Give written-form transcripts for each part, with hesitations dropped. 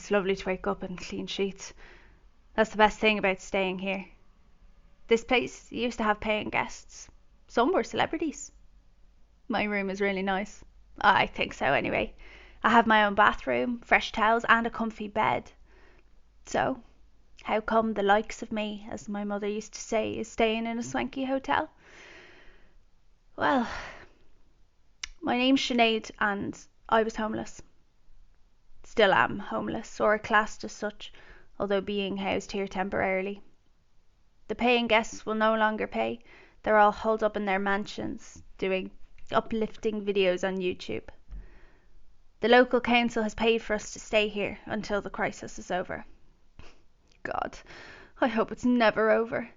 It's lovely to wake up and clean sheets. That's the best thing about staying here. This place used to have paying guests. Some were celebrities. My room is really nice. I think so anyway. I have my own bathroom, fresh towels and a comfy bed. So, how come the likes of me, as my mother used to say, is staying in a swanky hotel? Well, my name's Sinead and I was homeless. Still am homeless, or classed as such, although being housed here temporarily. The paying guests will no longer pay. They're all holed up in their mansions, doing uplifting videos on YouTube. The local council has paid for us to stay here until the crisis is over. God, I hope it's never over.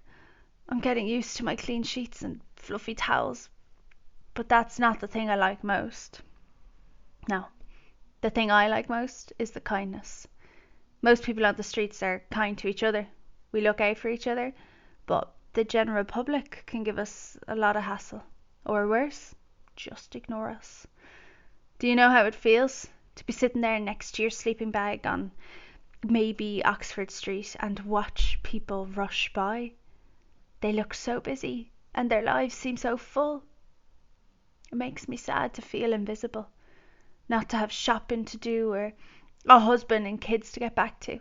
I'm getting used to my clean sheets and fluffy towels. But that's not the thing I like most. No, the thing I like most is the kindness. Most people on the streets are kind to each other. We look out for each other, but the general public can give us a lot of hassle. Or worse, just ignore us. Do you know how it feels to be sitting there next to your sleeping bag on maybe Oxford Street and watch people rush by? They look so busy and their lives seem so full. It makes me sad to feel invisible, not to have shopping to do or a husband and kids to get back to.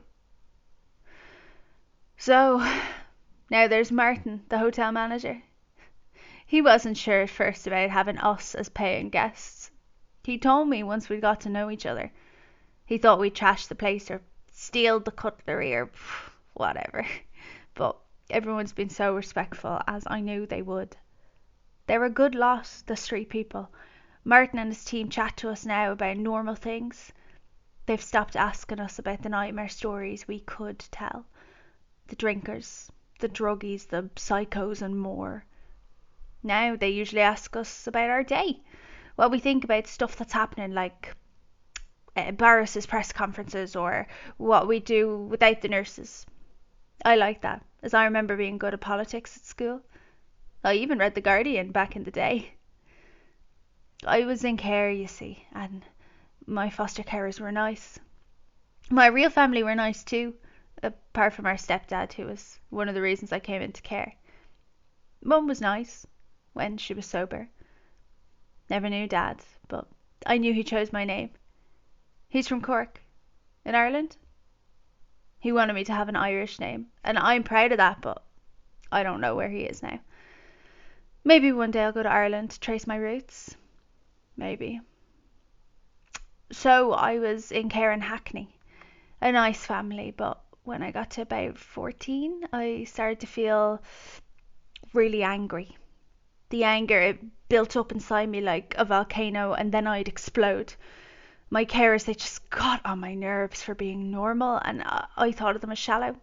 So, now there's Martin, the hotel manager. He wasn't sure at first about having us as paying guests. He told me once we got to know each other. He thought we'd trash the place or steal the cutlery or whatever. But everyone's been so respectful, as I knew they would. They're a good lot, the street people. Martin and his team chat to us now about normal things. They've stopped asking us about the nightmare stories we could tell. The drinkers, the druggies, the psychos and more. Now they usually ask us about our day. What we think about stuff that's happening, like Barris's press conferences or what we do without the nurses. I like that, as I remember being good at politics at school. I even read The Guardian back in the day. I was in care, you see, and my foster carers were nice. My real family were nice too, apart from our stepdad, who was one of the reasons I came into care. Mum was nice when she was sober. Never knew Dad, but I knew he chose my name. He's from Cork, in Ireland. He wanted me to have an Irish name, and I'm proud of that, but I don't know where he is now. Maybe one day I'll go to Ireland to trace my roots. Maybe. So I was in care in Hackney, a nice family, but when I got to about 14, I started to feel really angry. The anger, it built up inside me like a volcano, and then I'd explode. My carers, they just got on my nerves for being normal, and I thought of them as shallow.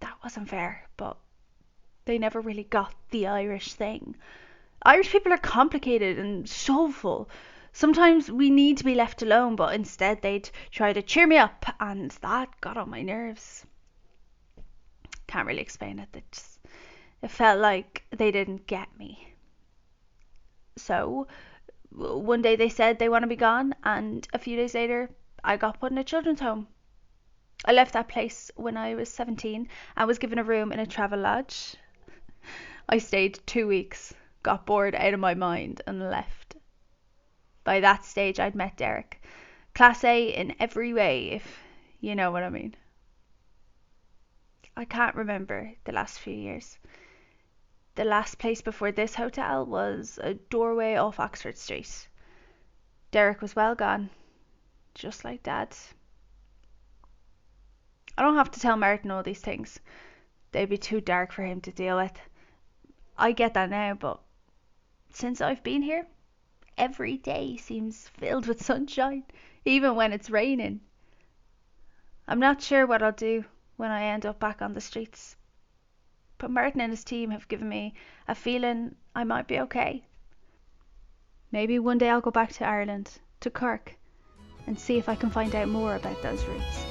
That wasn't fair, but they never really got the Irish thing. Irish people are complicated and soulful. Sometimes we need to be left alone, but instead they'd try to cheer me up, and that got on my nerves. Can't really explain it. It felt like they didn't get me. So one day they said they want to be gone, and a few days later I got put in a children's home. I left that place when I was 17 and was given a room in a travel lodge. I stayed 2 weeks, got bored out of my mind and left. By that stage I'd met Derek. Class A in every way, if you know what I mean. I can't remember the last few years. The last place before this hotel was a doorway off Oxford Street. Derek was well gone, just like Dad. I don't have to tell Martin all these things. They'd be too dark for him to deal with. I get that now, but since I've been here, every day seems filled with sunshine, even when it's raining. I'm not sure what I'll do when I end up back on the streets. But Martin and his team have given me a feeling I might be okay. Maybe one day I'll go back to Ireland, to Cork, and see if I can find out more about those roots.